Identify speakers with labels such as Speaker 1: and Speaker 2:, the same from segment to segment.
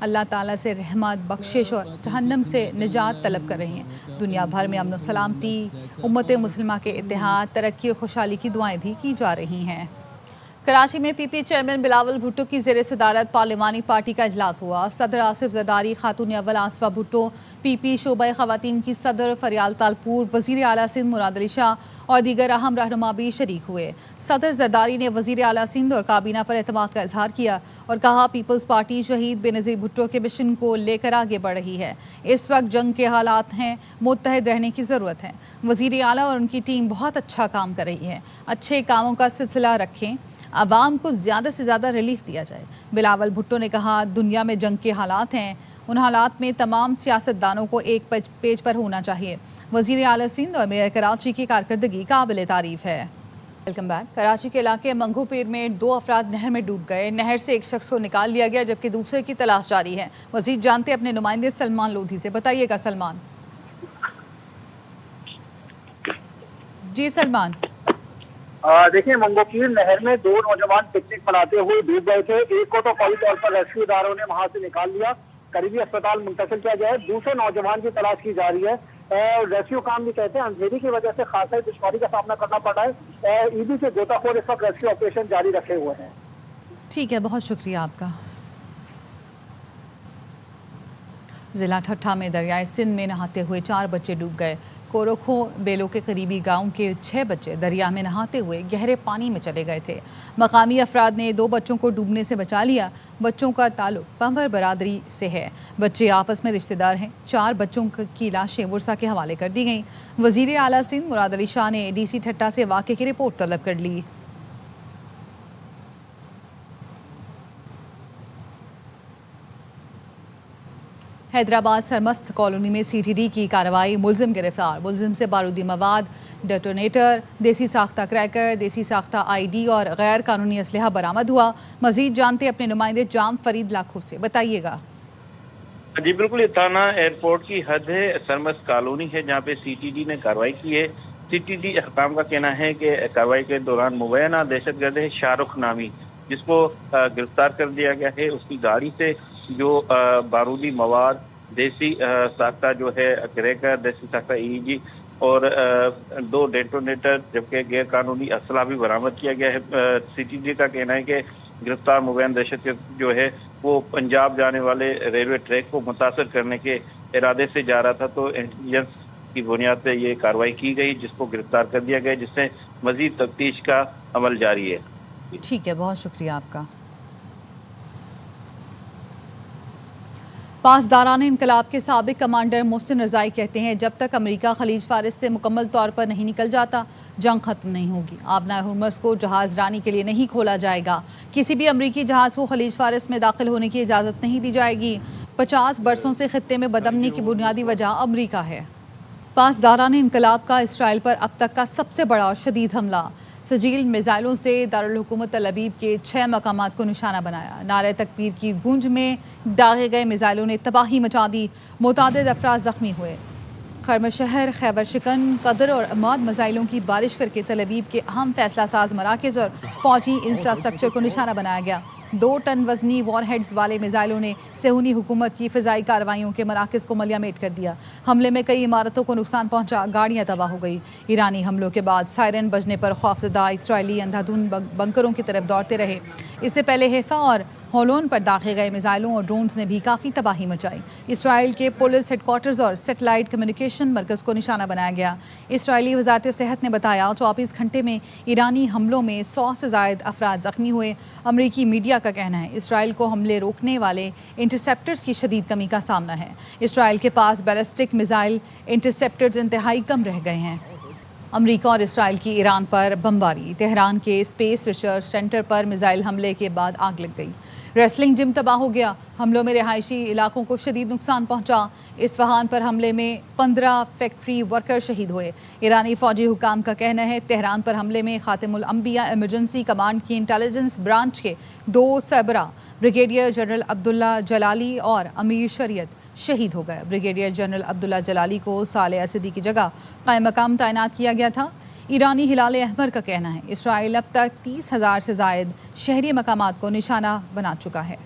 Speaker 1: اللہ تعالیٰ سے رحمت، بخشش اور جہنم سے نجات طلب کر رہے ہیں۔ دنیا بھر میں امن و سلامتی، امت مسلمہ کے اتحاد، ترقی اور خوشحالی کی دعائیں بھی کی جا رہی ہیں۔ کراچی میں پی پی چیئرمین بلاول بھٹو کی زیر صدارت پارلیمانی پارٹی کا اجلاس ہوا۔ صدر آصف زرداری، خاتون اول آصفہ بھٹو، پی پی شعبہ خواتین کی صدر فریال تالپور، وزیر اعلیٰ سندھ مراد علی شاہ اور دیگر اہم رہنما بھی شریک ہوئے۔ صدر زرداری نے وزیر اعلیٰ سندھ اور کابینہ پر اعتماد کا اظہار کیا اور کہا پیپلز پارٹی شہید بے نظیر بھٹو کے مشن کو لے کر آگے بڑھ رہی ہے۔ اس وقت جنگ کے حالات ہیں، متحد رہنے کی ضرورت ہے۔ وزیر اعلیٰ اور ان کی ٹیم بہت اچھا کام کر رہی ہے۔ اچھے کاموں کا سلسلہ رکھیں، عوام کو زیادہ سے زیادہ ریلیف دیا جائے۔ بلاول بھٹو نے کہا دنیا میں جنگ کے حالات ہیں، ان حالات میں تمام سیاستدانوں کو ایک پیج پر ہونا چاہیے۔ وزیر اعلیٰ سندھ اور میئر کراچی کی کارکردگی قابل تعریف ہے۔ Welcome back. کراچی کے علاقے منگو پیر میں 2 افراد نہر میں ڈوب گئے۔ نہر سے ایک شخص کو نکال لیا گیا جبکہ دوسرے کی تلاش جاری ہے۔ مزید جانتے اپنے نمائندے سلمان لودھی سے، بتائیے گا سلمان۔ جی سلمان۔
Speaker 2: دیکھیں منگو پیر نہر میں 2 نوجوان پکنک مناتے ہوئے ڈوب گئے تھے۔ ایک کو تو فوری طور پر ریسکیو اداروں نے وہاں سے نکال لیا، قریبی اسپتال منتقل کیا گیا ہے۔ دوسرے نوجوان کی تلاش کی جا رہی ہے۔ ریسکیو کام بھی کہتے ہیں اندھیری کی وجہ سے خاصا دشواری کا سامنا کرنا پڑ رہا ہے۔ ای بی کے غوطہ خور اس وقت ریسکیو آپریشن جاری رکھے ہوئے ہیں۔
Speaker 1: ٹھیک ہے، بہت شکریہ آپ کا۔ ضلع ٹھٹھہ میں دریائے سندھ میں نہاتے ہوئے 4 بچے ڈوب گئے۔ کوروکھو بیلو کے قریبی گاؤں کے 6 بچے دریا میں نہاتے ہوئے گہرے پانی میں چلے گئے تھے۔ مقامی افراد نے 2 بچوں کو ڈوبنے سے بچا لیا۔ بچوں کا تعلق پنور برادری سے ہے۔ بچے آپس میں رشتہ دار ہیں۔ 4 بچوں کی لاشیں ورثہ کے حوالے کر دی گئیں۔ وزیر اعلیٰ سندھ مراد علی شاہ نے ڈی سی ٹھٹھہ سے واقعے کی رپورٹ طلب کر لی۔ حیدرآباد سرمست کالونی میں سی ٹی ڈی کی کارروائی، ملزم گرفتار۔ ملزم سے بارودی مواد، ڈیٹونیٹر، دیسی ساختہ کریکر، دیسی ساختہ آئی ڈی اور غیر قانونی اسلحہ برآمد ہوا۔ مزید جانتے اپنے نمائندے جام فرید لاکھو سے، بتائیے گا۔
Speaker 3: جی بالکل، یہ تھانہ ایئرپورٹ کی حد ہے، سرمست کالونی ہے جہاں پہ سی ٹی ڈی نے کارروائی کی ہے۔ سی ٹی ڈی حکام کا کہنا ہے کہ کارروائی کے دوران مبینہ دہشت گرد ہے شاہ رخ نامی، جس کو گرفتار کر دیا گیا ہے۔ اس کی گاڑی سے جو بارودی مواد، دیسی ساختہ جو ہے کریکر، دیسی ساختہ ای جی اور 2 ڈیٹونیٹر جبکہ غیر قانونی اسلحہ بھی برآمد کیا گیا ہے۔ سی ٹی ڈی کا کہنا ہے کہ گرفتار مبین دہشت گرد جو ہے وہ پنجاب جانے والے ریلوے ٹریک کو متاثر کرنے کے ارادے سے جا رہا تھا، تو انٹیلیجنس کی بنیاد پہ یہ کارروائی کی گئی جس کو گرفتار کر دیا گیا، جس سے مزید تفتیش کا عمل جاری ہے۔
Speaker 1: ٹھیک ہے، بہت شکریہ آپ کا۔ پاسداران انقلاب کے سابق کمانڈر محسن رضائی کہتے ہیں جب تک امریکہ خلیج فارس سے مکمل طور پر نہیں نکل جاتا جنگ ختم نہیں ہوگی۔ آبنائے ہرمز کو جہاز رانی کے لیے نہیں کھولا جائے گا۔ کسی بھی امریکی جہاز کو خلیج فارس میں داخل ہونے کی اجازت نہیں دی جائے گی۔ 50 برسوں سے خطے میں بدامنی کی بنیادی وجہ امریکہ ہے۔ پاسداران انقلاب کا اسرائیل پر اب تک کا سب سے بڑا اور شدید حملہ۔ سجیل میزائلوں سے دارالحکومت تل ابیب کے 6 مقامات کو نشانہ بنایا۔ نعرہ تکبیر کی گونج میں داغے گئے میزائلوں نے تباہی مچا دی، متعدد افراد زخمی ہوئے۔ خرم شہر، خیبر شکن، قدر اور عماد میزائلوں کی بارش کر کے تل ابیب کے اہم فیصلہ ساز مراکز اور فوجی انفراسٹرکچر کو نشانہ بنایا گیا۔ 2 ٹن وزنی وار ہیڈز والے میزائلوں نے صہیونی حکومت کی فضائی کارروائیوں کے مراکز کو ملیہ میٹ کر دیا۔ حملے میں کئی عمارتوں کو نقصان پہنچا، گاڑیاں تباہ ہو گئی۔ ایرانی حملوں کے بعد سائرن بجنے پر خوفزدہ اسرائیلی اندھا دھند بنکروں کی طرف دوڑتے رہے۔ اس سے پہلے حیفا اور ہولون پر داغے گئے میزائلوں اور ڈرونز نے بھی کافی تباہی مچائی۔ اسرائیل کے پولیس ہیڈ کوارٹرز اور سیٹلائٹ کمیونیکیشن مرکز کو نشانہ بنایا گیا۔ اسرائیلی وزارت صحت نے بتایا 24 گھنٹے میں ایرانی حملوں میں 100 سے زائد افراد زخمی ہوئے۔ امریکی میڈیا کا کہنا ہے اسرائیل کو حملے روکنے والے انٹرسیپٹرز کی شدید کمی کا سامنا ہے۔ اسرائیل کے پاس بیلسٹک میزائل انٹرسیپٹرز انتہائی کم رہ گئے ہیں۔ امریکہ اور اسرائیل کی ایران پر بمباری۔ تہران کے اسپیس ریسرچ سینٹر پر میزائل حملے کے بعد آگ لگ گئی۔ ریسلنگ جم تباہ ہو گیا۔ حملوں میں رہائشی علاقوں کو شدید نقصان پہنچا۔ اصفہان پر حملے میں 15 فیکٹری ورکر شہید ہوئے۔ ایرانی فوجی حکام کا کہنا ہے تہران پر حملے میں خاتم الانبیاء ایمرجنسی کمانڈ کی انٹیلیجنس برانچ کے 2 سربراہ بریگیڈیئر جنرل عبداللہ جلالی اور امیر شریعت شہید ہو گئے۔ بریگیڈیئر جنرل عبداللہ جلالی کو صالح اسدی کی جگہ قائم مقام تعینات کیا گیا تھا۔ ایرانی ہلال احمر کا کہنا ہے اسرائیل اب تک 30,000 سے زائد شہری مقامات کو نشانہ بنا چکا ہے۔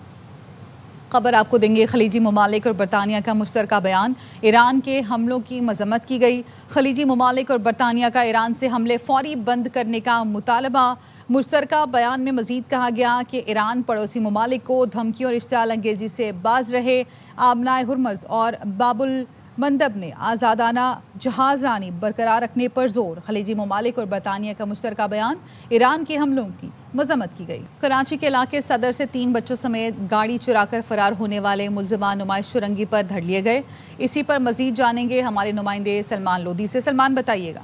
Speaker 1: خبر آپ کو دیں گے، خلیجی ممالک اور برطانیہ کا مشترکہ بیان، ایران کے حملوں کی مذمت کی گئی۔ خلیجی ممالک اور برطانیہ کا ایران سے حملے فوری بند کرنے کا مطالبہ۔ مشترکہ بیان میں مزید کہا گیا کہ ایران پڑوسی ممالک کو دھمکیوں اور اشتعال انگیزی سے باز رہے۔ آبنائے ہرمز اور باب المندب نے آزادانہ جہاز رانی برقرار رکھنے پر زور۔ خلیجی ممالک اور برطانیہ کا مشترکہ بیان، ایران کے حملوں کی مذمت کی گئی۔ کراچی کے علاقے صدر سے 3 بچوں سمیت گاڑی چرا کر فرار ہونے والے ملزمان نمائش شرنگی پر دھر لیے گئے۔ اسی پر مزید جانیں گے ہمارے نمائندے سلمان لودھی سے۔ سلمان، بتائیے گا۔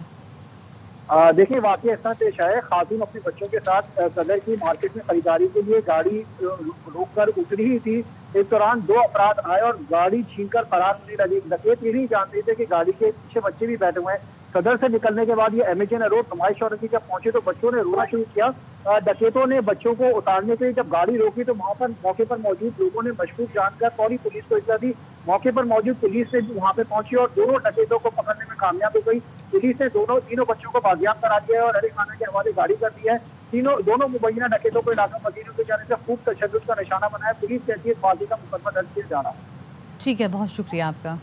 Speaker 2: دیکھیے، واقعہ اس طرح پیش آئے، خاتون اپنے بچوں کے ساتھ صدر کی مارکیٹ میں خریداری کے لیے گاڑی روک کر اتری ہی تھی۔ اس دوران 2 افراد آئے اور گاڑی چھین کر فرار ہونے لگے۔ ڈکیت یہ نہیں جانتے تھے کہ گاڑی کے پیچھے بچے بھی بیٹھے ہوئے ہیں۔ صدر سے نکلنے کے بعد یہ MHN روڈ نمائش شرنگی جب پہنچے تو بچوں نے رونا شروع کیا۔ ڈکیتوں نے بچوں کو اتارنے کے لیے جب گاڑی روکی تو وہاں پر موقع پر موجود لوگوں نے مشکوک جان کر فوری پولیس کو اطلاع دی۔ موقع پر موجود پولیس سے وہاں پہ پہنچی اور دونوں ڈکیتوں کو پکڑنے میں کامیاب ہو گئی۔ پولیس نے تینوں بچوں کو بازیاب کرا دیا ہے اور اہل خانہ کے حوالے گاڑی کر دی ہے۔ دونوں مبینہ ڈکیتوں کو علاقہ مدینوں کے جانے سے خوب تشدد کا نشانہ بنایا۔ پولیس کے حیثیت بازی کا مقدمہ درج کیا جا رہا ہے۔
Speaker 1: ٹھیک ہے، بہت شکریہ آپ کا۔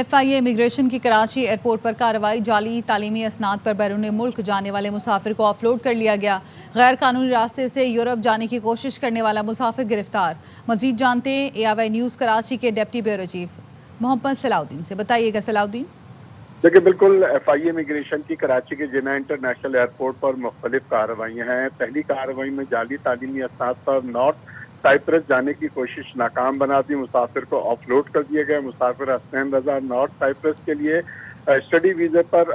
Speaker 1: FIA امیگریشن کی کراچی ایئرپورٹ پر کارروائی، جعلی تعلیمی اسناد پر بیرون ملک جانے والے مسافر کو آف لوڈ کر لیا گیا۔ غیر قانونی راستے سے یورپ جانے کی کوشش کرنے والا مسافر گرفتار۔ مزید جانتے ہیں ARY نیوز کراچی کے ڈپٹی بیورو چیف محمد صلاح الدین سے۔ بتائیے گا صلاح الدین۔
Speaker 4: دیکھیے، بالکل FIA امیگریشن کی کراچی کے جناح انٹرنیشنل ایئرپورٹ پر مختلف کارروائیاں ہیں۔ پہلی کارروائی میں جعلی تعلیمی اسناد پر نارتھ سائپرس جانے کی کوشش ناکام بنا دی، مسافر کو آف لوڈ کر دیا گیا۔ مسافر حسنین رضا نارتھ سائپرس کے لیے اسٹڈی ویزے پر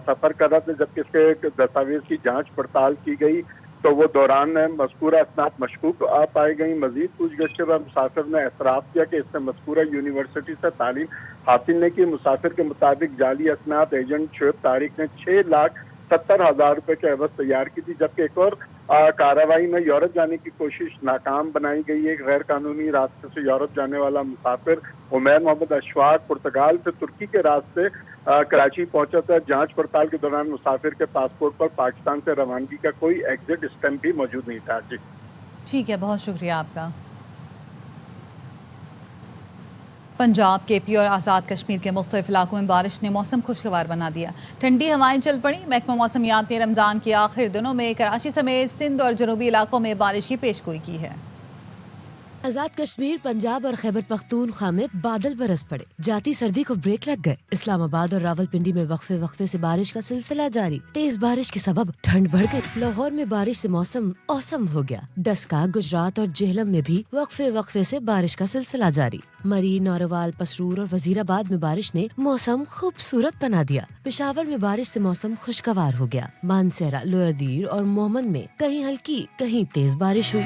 Speaker 4: سفر کر رہا تھا، جبکہ اس کے دستاویز کی جانچ پڑتال کی گئی تو وہ دوران مذکورہ اسناد مشکوک پائے گئی۔ مزید پوچھ گچھ کے بعد مسافر نے اعتراف کیا کہ اس نے مذکورہ یونیورسٹی سے تعلیم حاصل نہیں کی۔ مسافر کے مطابق جعلی اسناد ایجنٹ شعیب طارق نے 6,70,000 روپے کے عوض تیار کی تھی، جبکہ ایک اور کارروائی میں یورپ جانے کی کوشش ناکام بنائی گئی ہے۔ غیر قانونی راستے سے یورپ جانے والا مسافر عمیر محمد اشفاق پرتگال سے ترکی کے راستے کراچی پہنچا تھا۔ جانچ پڑتال کے دوران مسافر کے پاسپورٹ پر پاکستان سے روانگی کا کوئی ایگزٹ اسٹیمپ بھی موجود نہیں تھا۔ جی
Speaker 1: ٹھیک ہے، بہت شکریہ آپ کا۔ پنجاب، KP اور آزاد کشمیر کے مختلف علاقوں میں بارش نے موسم خوشگوار بنا دیا۔ ٹھنڈی ہوائیں چل پڑیں۔ محکمہ موسمیات نے رمضان کے آخر دنوں میں کراچی سمیت سندھ اور جنوبی علاقوں میں بارش کی پیشگوئی کی ہے۔
Speaker 5: آزاد کشمیر، پنجاب اور خیبر پختونخوا میں بادل برس پڑے، جاتی سردی کو بریک لگ گئے۔ اسلام آباد اور راولپنڈی میں وقفے سے بارش کا سلسلہ جاری، تیز بارش کے سبب ٹھنڈ بڑھ گئی۔ لاہور میں بارش سے موسم اوسم ہو گیا۔ ڈسکا، گجرات اور جہلم میں بھی وقفے سے بارش کا سلسلہ جاری۔ مری، ناروال، پسرور اور وزیر آباد میں بارش نے موسم خوبصورت بنا دیا۔ پشاور میں بارش سے موسم خوشگوار ہو گیا۔ مانسہرہ، لوئر دیر اور مومن میں کہیں ہلکی کہیں تیز بارش ہوئی۔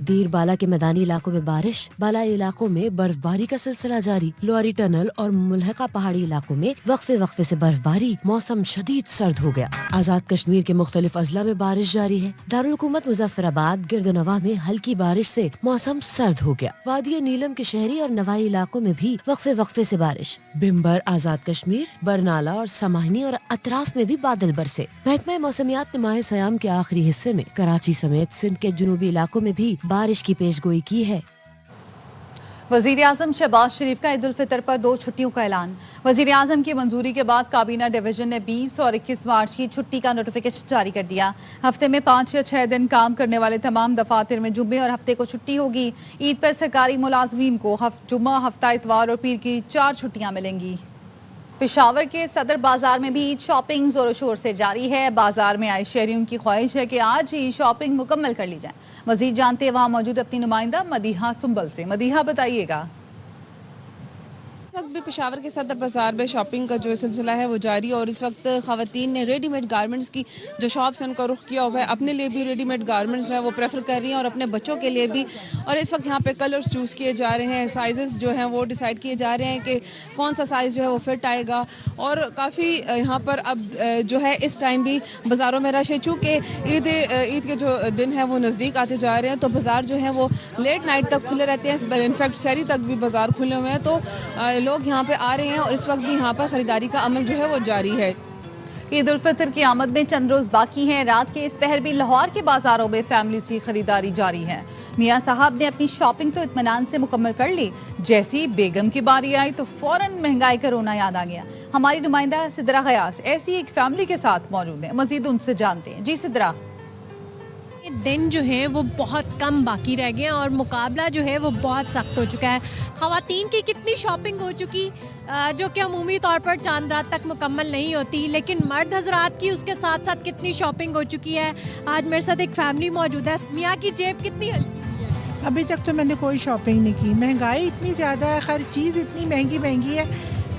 Speaker 5: دیر بالا کے میدانی علاقوں میں بارش، بالائی علاقوں میں برف باری کا سلسلہ جاری۔ لواری ٹنل اور ملحقہ پہاڑی علاقوں میں وقفے سے برف باری، موسم شدید سرد ہو گیا۔ آزاد کشمیر کے مختلف اضلاع میں بارش جاری ہے۔ دارالحکومت مظفر آباد، گردنواں میں ہلکی بارش سے موسم سرد ہو گیا۔ وادی نیلم کے شہری اور نوائی علاقوں میں بھی وقفے سے بارش۔ بمبر، آزاد کشمیر، برنالہ اور سماہنی اور اطراف میں بھی بادل برسے۔ محکمہ موسمیات نے ماہ سیام کے آخری حصے میں کراچی سمیت سندھ کے جنوبی علاقوں میں بھی بارش کی پیشگوئی کی ہے۔
Speaker 1: وزیر اعظم شہباز شریف کا عید الفطر پر 2 چھٹیوں کا اعلان۔ وزیر اعظم کی منظوری کے بعد کابینہ ڈویژن نے 20 اور 21 مارچ کی چھٹی کا نوٹیفیکیشن جاری کر دیا۔ ہفتے میں 5 یا 6 دن کام کرنے والے تمام دفاتر میں جمعے اور ہفتے کو چھٹی ہوگی۔ عید پر سرکاری ملازمین کو جمعہ، ہفتہ اتوار اور پیر کی 4 چھٹیاں ملیں گی۔ پشاور کے صدر بازار میں بھی عید شاپنگ زور و شور سے جاری ہے۔ بازار میں آئے شہریوں کی خواہش ہے کہ آج ہی شاپنگ مکمل کر لی جائے۔ مزید جانتے ہیں وہاں موجود اپنی نمائندہ مدیحہ سنبل سے۔ مدیحہ، بتائیے گا۔
Speaker 6: اس وقت بھی پشاور کے صدر بازار میں شاپنگ کا جو سلسلہ ہے وہ جاری، اور اس وقت خواتین نے ریڈی میڈ گارمنٹس کی جو شاپس ہیں ان کا رخ کیا ہوا ہے۔ اپنے لیے بھی ریڈی میڈ گارمنٹس جو ہے وہ پریفر کر رہی ہیں اور اپنے بچوں کے لیے بھی، اور اس وقت یہاں پہ کلرز چوز کیے جا رہے ہیں، سائزز جو ہیں وہ ڈیسائیڈ کیے جا رہے ہیں کہ کون سا سائز جو ہے وہ فٹ آئے گا۔ اور کافی یہاں پر اب جو ہے اس ٹائم بھی بازاروں میں رش ہے، چونکہ عید کے جو دن ہیں وہ نزدیک آتے جا رہے ہیں تو بازار جو ہیں وہ لیٹ نائٹ تک کھلے رہتے ہیں۔ انفیکٹ سحری تک بھی بازار کھلے ہوئے ہیں، تو لوگ یہاں پہ آ رہے ہیں اور اس وقت بھی یہاں پر خریداری کا عمل جو ہے وہ جاری ہے۔
Speaker 1: عید الفطر کی آمد میں چند روز باقی ہیں. رات کے اس پہر بھی لاہور کے بازاروں میں فیملیز کی خریداری جاری ہے. میاں صاحب نے اپنی شاپنگ تو اطمینان سے مکمل کر لی. جیسی بیگم کی باری آئی تو فوراً مہنگائی کا رونا یاد آ گیا. ہماری نمائندہ سدرا غیاث ایسی ایک فیملی کے ساتھ موجود ہیں. مزید ان سے جانتے ہیں. جی سدرا.
Speaker 7: دن جو ہے وہ بہت کم باقی رہ گئے ہیں اور مقابلہ جو ہے وہ بہت سخت ہو چکا ہے. خواتین کی کتنی شاپنگ ہو چکی جو کہ عمومی طور پر چاند رات تک مکمل نہیں ہوتی, لیکن مرد حضرات کی اس کے ساتھ ساتھ کتنی شاپنگ ہو چکی ہے. آج میرے ساتھ ایک فیملی موجود ہے. میاں کی جیب کتنی ہلکی ہے؟
Speaker 8: ابھی تک تو میں نے کوئی شاپنگ نہیں کی. مہنگائی اتنی زیادہ ہے, ہر چیز اتنی مہنگی ہے,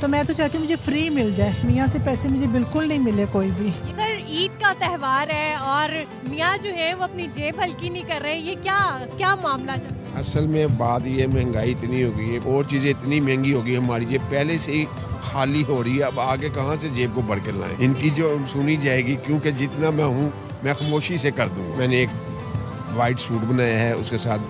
Speaker 8: تو میں تو چاہتی ہوں مجھے فری مل جائے. میاں سے پیسے مجھے بالکل نہیں ملے کوئی بھی.
Speaker 7: سر عید کا تہوار ہے اور میاں جو ہے وہ اپنی جیب ہلکی نہیں کر رہے, یہ کیا معاملہ چل رہا ہے؟
Speaker 9: اصل میں بات یہ مہنگائی اتنی ہو گئی ہے اور چیزیں اتنی مہنگی ہو گئی, ہماری جیب پہلے سے ہی خالی ہو رہی ہے. اب آگے کہاں سے جیب کو بڑھ کے لائیں؟ ان کی جو سنی جائے گی, کیونکہ جتنا میں ہوں میں خاموشی سے کر دوں. میں نے ایک وائٹ سوٹ بنایا ہے, اس کے ساتھ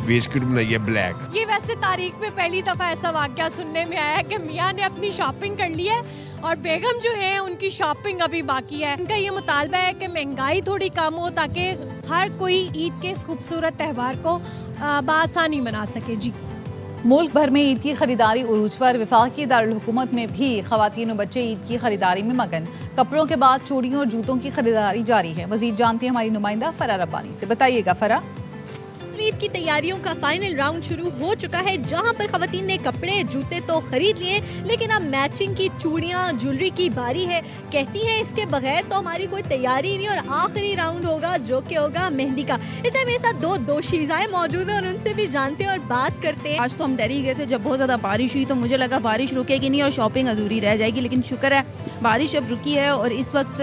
Speaker 9: بیسکٹ بنائی ہے بلیک.
Speaker 7: یہ ویسے تاریخ میں پہلی دفعہ ایسا واقعہ سننے میں آیا ہے کہ میاں نے اپنی شاپنگ کر لی ہے اور بیگم جو ہے ان کی شاپنگ ابھی باقی ہے. ان کا یہ مطالبہ ہے کہ مہنگائی تھوڑی کم ہو تاکہ ہر کوئی عید کے اس خوبصورت تہوار کو بآسانی منا سکے. جی.
Speaker 1: ملک بھر میں عید کی خریداری عروج پر. وفاقی دارالحکومت میں بھی خواتین و بچے عید کی خریداری میں مگن. کپڑوں کے بعد چوڑیوں اور جوتوں کی خریداری جاری ہے. مزید جانتے ہیں ہماری نمائندہ فرا ربانی سے. بتائیے گا فرا.
Speaker 10: عید کی تیاریوں کا فائنل راؤنڈ شروع ہو چکا ہے, جہاں پر خواتین نے کپڑے جوتے تو خرید لیے, لیکن اب میچنگ کی چوڑیاں جولری کی باری ہے. کہتی ہیں اس کے بغیر تو ہماری کوئی تیاری نہیں, اور آخری راؤنڈ ہوگا جو کہ ہوگا مہندی کا. اس ٹائم میرے ساتھ دو شیزائیں موجود ہیں اور ان سے بھی جانتے ہیں اور بات کرتے ہیں.
Speaker 11: آج تو ہم ڈری گئے تھے جب بہت زیادہ بارش ہوئی, تو مجھے لگا بارش رکے گی نہیں اور شاپنگ ادھوری رہ جائے گی, لیکن شکر ہے بارش اب رکی ہے. اور اس وقت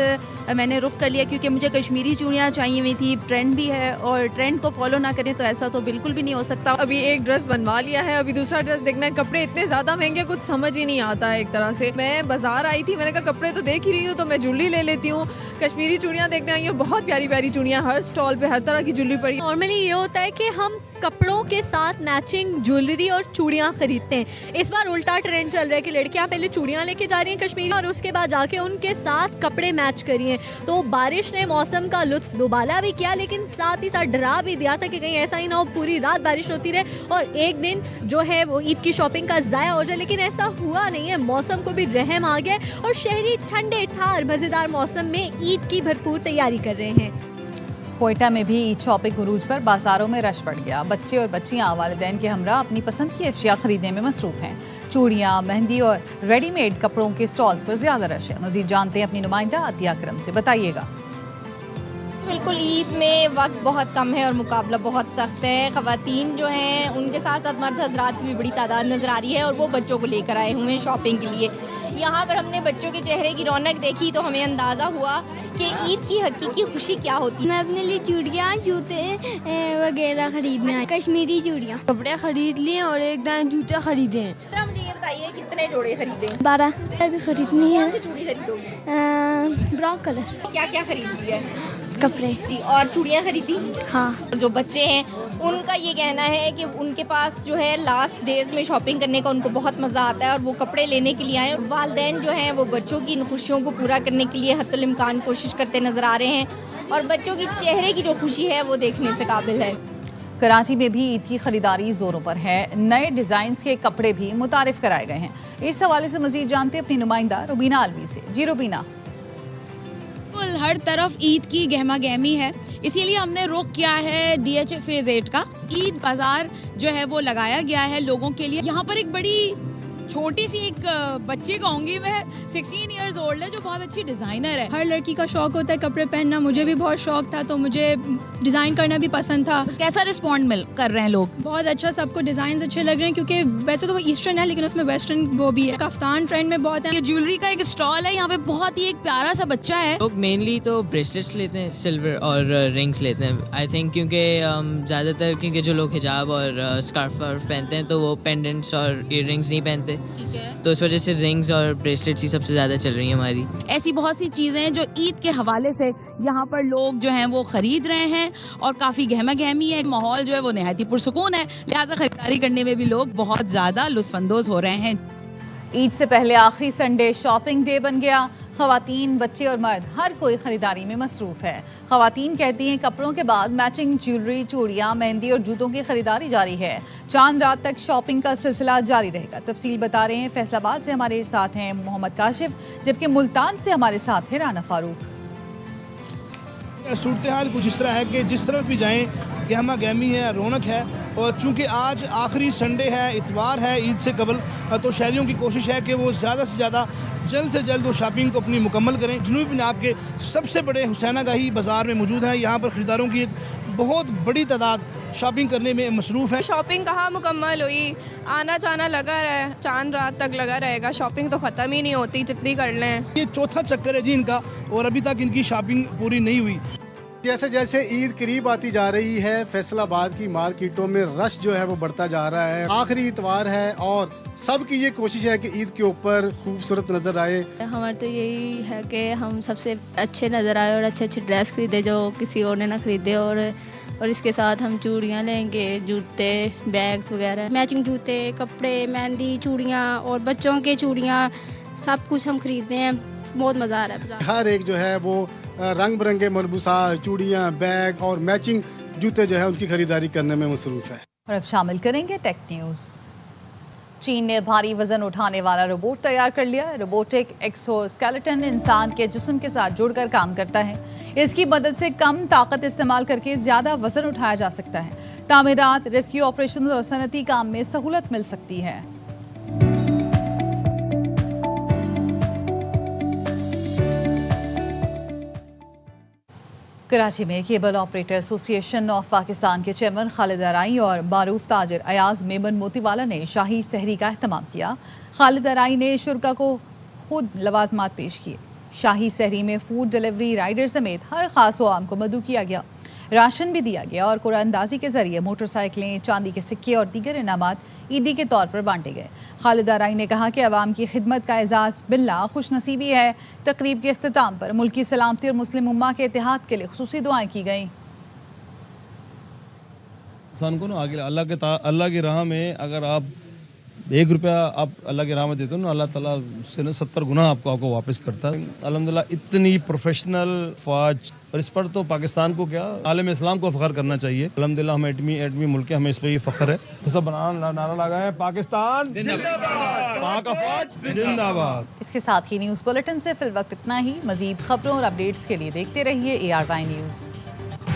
Speaker 11: میں نے رخ کر لیا کیونکہ مجھے کشمیری چوڑیاں چاہیے ہوئی تھی. ٹرینڈ بھی ہے اور ٹرینڈ کو فالو نہ کریں تو ایسا تو بالکل بھی نہیں ہو سکتا.
Speaker 6: ابھی ایک ڈریس بنوا لیا ہے, ابھی دوسرا ڈریس دیکھنا ہے. کپڑے اتنے زیادہ مہنگے کچھ سمجھ ہی نہیں آتا ہے. ایک طرح سے میں بازار آئی تھی, میں نے کہا کپڑے تو دیکھ ہی رہی ہوں تو میں جولری لے لیتی ہوں. کشمیری چوڑیاں دیکھنے آئی ہوں, بہت پیاری پیاری چوڑیاں ہر سٹال پہ ہر طرح کی جولری پڑی.
Speaker 10: نارملی یہ ہوتا ہے کہ ہم کپڑوں کے ساتھ میچنگ جولری اور چوڑیاں خریدتے ہیں. اس بار الٹا ٹرینڈ چل رہا ہے کہ لڑکیاں پہلے چوڑیاں لے کے جا رہی ہیں کشمیری, اور اس کے بعد جا کے ان کے ساتھ کپڑے میچ کری ہیں. تو بارش نے موسم کا لطف دوبالا بھی کیا, لیکن ساتھ ہی ساتھ ڈرا بھی دیا تھا کہ کہیں ایسا ہی نہ ہو پوری رات بارش ہوتی رہے اور ایک دن جو ہے وہ عید کی شاپنگ کا ضائع ہو جائے. لیکن ایسا ہوا نہیں ہے, موسم کو بھی رحم آ گیا اور شہری ٹھنڈے ٹھار مزیدار موسم میں عید کی بھرپور تیاری کر رہے ہیں.
Speaker 1: کوئٹہ میں بھی عید شاپنگ عروج پر. بازاروں میں رش پڑ گیا. بچے اور بچیاں والدین کے ہمراہ اپنی پسند کی اشیاء خریدنے میں مصروف ہیں. چوڑیاں, مہندی اور ریڈی میڈ کپڑوں کے سٹالز پر زیادہ رش ہے. مزید جانتے ہیں اپنی نمائندہ عطیہ اکرم سے. بتائیے گا.
Speaker 12: بالکل, عید میں وقت بہت کم ہے اور مقابلہ بہت سخت ہے. خواتین جو ہیں ان کے ساتھ ساتھ مرد حضرات کی بھی بڑی تعداد نظر آ رہی ہے اور وہ بچوں کو لے کر آئے ہوئے ہیں شاپنگ کے لیے. یہاں پر ہم نے بچوں کے چہرے کی رونق دیکھی تو ہمیں اندازہ ہوا کہ عید کی حقیقی خوشی کیا ہوتی ہے.
Speaker 13: میں اپنے لیے چوڑیاں, جوتے وغیرہ خریدنے آئی. کشمیری چوڑیاں, کپڑے خرید لیے اور ایک دم جوتے خریدے ہیں.
Speaker 12: مجھے یہ بتائیے کتنے جوڑے خریدے ہیں؟
Speaker 13: 12 بھی خریدنی ہے.
Speaker 12: کون سی چوڑی خریدو گے؟
Speaker 13: Brown colour.
Speaker 12: کیا کیا خرید لیا؟
Speaker 13: کپڑے
Speaker 12: اور چوڑیاں خریدی.
Speaker 13: ہاں.
Speaker 12: جو بچے ہیں ان کا یہ کہنا ہے کہ ان کے پاس جو ہے لاسٹ ڈیز میں شاپنگ کرنے کا ان کو بہت مزہ آتا ہے اور وہ کپڑے لینے کے لیے آئے. والدین جو ہیں وہ بچوں کی ان خوشیوں کو پورا کرنے کے لیے حتی الامکان کوشش کرتے نظر آ رہے ہیں اور بچوں کی چہرے کی جو خوشی ہے وہ دیکھنے سے قابل ہے.
Speaker 1: کراچی میں بھی عید کی خریداری زوروں پر ہے. نئے ڈیزائنز کے کپڑے بھی متعارف کرائے گئے ہیں. اس حوالے سے مزید جانتے اپنی نمائندہ روبینہ الوی سے. جی روبینہ.
Speaker 14: ہر طرف عید کی گہما گہمی ہے, اسی لیے ہم نے رخ کیا ہے DH فیز 8 کا. عید بازار جو ہے وہ لگایا گیا ہے لوگوں کے لیے. یہاں پر ایک بڑی چھوٹی سی ایک بچی کہوں گی میں, 16 ایئرز اولڈ ہے, جو بہت اچھی ڈیزائنر ہے.
Speaker 15: ہر لڑکی کا شوق ہوتا ہے کپڑے پہننا, مجھے بھی بہت شوق تھا تو مجھے ڈیزائن کرنا بھی پسند تھا.
Speaker 14: کیسا رسپونڈ کر رہے ہیں لوگ؟
Speaker 15: بہت اچھا, سب کو ڈیزائنز اچھے لگ رہے ہیں کیونکہ ویسے تو وہ ایسٹرن ہے لیکن اس میں ویسٹرن وہ بھی ہے. کفتان ٹرینڈ میں بہت ہے.
Speaker 14: یہ جیولری کا ایک اسٹال ہے, یہاں پہ بہت ہی ایک پیارا سا بچہ ہے.
Speaker 16: لوگ مینلی تو بریسلیٹس لیتے ہیں, سلور اور رنگس لیتے ہیں آئی تھنک, کیونکہ زیادہ تر کیونکہ جو لوگ حجاب اور اسکارف پہنتے ہیں تو وہ پینڈنٹس اور ایئر رنگس نہیں پہنتے, تو اس وجہ سے رنگز اور بریسلیٹس ہی سب سے زیادہ چل رہی ہیں ہماری.
Speaker 14: ایسی بہت سی چیزیں ہیں جو عید کے حوالے سے یہاں پر لوگ جو ہیں وہ خرید رہے ہیں اور کافی گہما گہمی ہے. ماحول جو ہے وہ نہایت ہی پرسکون ہے, لہٰذا خریداری کرنے میں بھی لوگ بہت زیادہ لطف اندوز ہو رہے ہیں.
Speaker 1: عید سے پہلے آخری سنڈے شاپنگ ڈے بن گیا. خواتین، بچے اور مرد ہر کوئی خریداری میں مصروف ہے۔ خواتین کہتی ہیں کپڑوں کے بعد میچنگ جیولری، چوڑیاں، مہندی اور جوتوں کی خریداری جاری ہے۔ چاند رات تک شاپنگ کا سلسلہ جاری رہے گا۔ تفصیل بتا رہے ہیں فیصل آباد سے ہمارے ساتھ ہیں محمد کاشف، جبکہ ملتان سے ہمارے ساتھ ہے رانا فاروق۔
Speaker 17: صورتحال کچھ اس طرح ہے کہ جس طرف بھی جائیں گہما گہمی ہے، رونق ہے، اور چونکہ آج آخری سنڈے ہے، اتوار ہے عید سے قبل، تو شہریوں کی کوشش ہے کہ وہ زیادہ سے زیادہ جلد سے جلد وہ شاپنگ کو اپنی مکمل کریں۔ جنوبی پنجاب کے سب سے بڑے حسینہ گاہی بازار میں موجود ہیں۔ یہاں پر خریداروں کی ایک بہت بڑی تعداد شاپنگ کرنے میں مصروف ہے۔
Speaker 18: شاپنگ کہاں مکمل ہوئی، آنا جانا لگا رہے، چاند رات تک لگا رہے گا، شاپنگ تو ختم ہی نہیں ہوتی جتنی کر لیں۔
Speaker 17: یہ چوتھا چکر ہے جی ان کا، اور ابھی تک ان کی شاپنگ پوری نہیں ہوئی۔
Speaker 19: جیسے جیسے عید قریب آتی جا رہی ہے، فیصل آباد کی مارکیٹوں میں رش جو ہے وہ بڑھتا جا رہا ہے۔ آخری اتوار ہے اور سب کی یہ کوشش ہے کہ عید کے اوپر خوبصورت نظر آئے۔
Speaker 20: ہمارا تو یہی ہے کہ ہم سب سے اچھے نظر آئے اور اچھے اچھے ڈریس خریدے جو کسی اور نے نہ خریدے، اور اس کے ساتھ ہم چوڑیاں لیں گے، جوتے، بیگز وغیرہ،
Speaker 15: میچنگ جوتے، کپڑے، مہندی، چوڑیاں اور بچوں کے چوڑیاں، سب کچھ ہم خریدتے ہیں۔ بہت مزہ آ رہا ہے بازار۔
Speaker 19: ہر ایک جو ہے وہ رنگ برنگے ملبوسات، چوڑیاں، بیگ اور میچنگ جوتے جو ہے ان کی خریداری کرنے میں مصروف ہے۔
Speaker 1: اور اب شامل کریں گے ٹیک نیوز۔ چین نے بھاری وزن اٹھانے والا روبوٹ تیار کر لیا۔ روبوٹک ایکسوسکیلیٹن انسان کے جسم کے ساتھ جڑ کر کام کرتا ہے۔ اس کی مدد سے کم طاقت استعمال کر کے زیادہ وزن اٹھایا جا سکتا ہے۔ تعمیرات، ریسکیو آپریشن اور صنعتی کام میں سہولت مل سکتی ہے۔ کراچی میں کیبل آپریٹر ایسوسی ایشن آف پاکستان کے چیئرمین خالد ارائی اور معروف تاجر ایاز میمن موتی والا نے شاہی سحری کا اہتمام کیا۔ خالد ارائی نے شرکا کو خود لوازمات پیش کیے۔ شاہی سحری میں فوڈ ڈیلیوری رائڈر سمیت ہر خاص و عام کو مدعو کیا گیا، راشن بھی دیا گیا اور قرعہ اندازی کے ذریعے موٹر سائیکلیں، چاندی کے سکے اور دیگر انعامات عیدی کے طور پر بانٹے گئے۔ خالد ارائی نے کہا کہ عوام کی خدمت کا اعزاز باللہ خوش نصیبی ہے۔ تقریب کے اختتام پر ملکی سلامتی اور مسلم امہ کے اتحاد کے لیے خصوصی دعائیں کی گئیں۔
Speaker 21: انسان کو نا آگے اللہ کی راہ میں اگر آپ 1 روپیہ آپ اللہ کی راہ میں دیتے ہو نا، اللہ تعالیٰ اس سے 70 گنا آپ کو واپس کرتا ہے۔ الحمدللہ اتنی پروفیشنل فوج، اور اس پر تو پاکستان کو کیا عالم اسلام کو فخر کرنا چاہیے۔ الحمدللہ ہم ایٹمی ملک ہے، ہمیں اس پہ یہ فخر ہے۔ سب نعرہ لگائے پاکستان زندہ باد، پاک فوج زندہ باد۔
Speaker 1: اس کے ساتھ ہی نیوز بلیٹن سے فی الوقت اتنا ہی۔ مزید خبروں اور اپڈیٹس کے لیے دیکھتے رہیے ARY نیوز۔